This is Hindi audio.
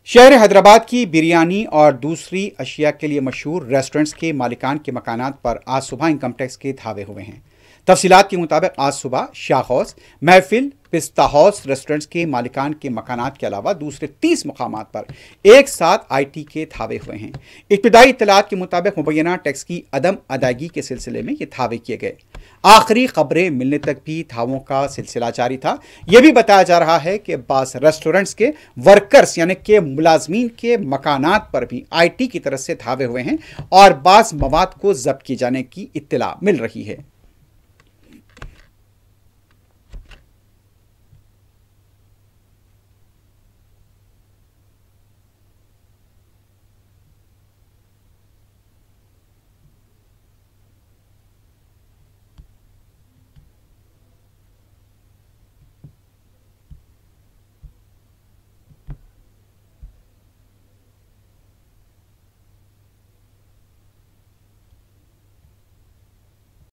शहर हैदराबाद की बिरयानी और दूसरी अशिया के लिए मशहूर रेस्टोरेंट्स के मालिकान के मकानात पर आज सुबह इनकम टैक्स के धावे हुए हैं। तफसीलात के मुताबिक आज सुबह शाह हाउस, महफिल, पिस्ता हाउस रेस्टोरेंट्स के मालिकान के मकानात के अलावा दूसरे 30 मकामात पर एक साथ आईटी के धावे हुए हैं। इब्तिदाई इत्तलात के मुताबिक मुबैना टैक्स की अदम अदायगी के सिलसिले में ये धावे किए गए। आखिरी खबरें मिलने तक भी धावों का सिलसिला जारी था। यह भी बताया जा रहा है कि बास रेस्टोरेंट्स के वर्कर्स यानी कि मुलाजमीन के मकानात पर भी आईटी की तरफ से धावे हुए हैं और बास मवाद को जब्त किए जाने की इत्तला मिल रही है।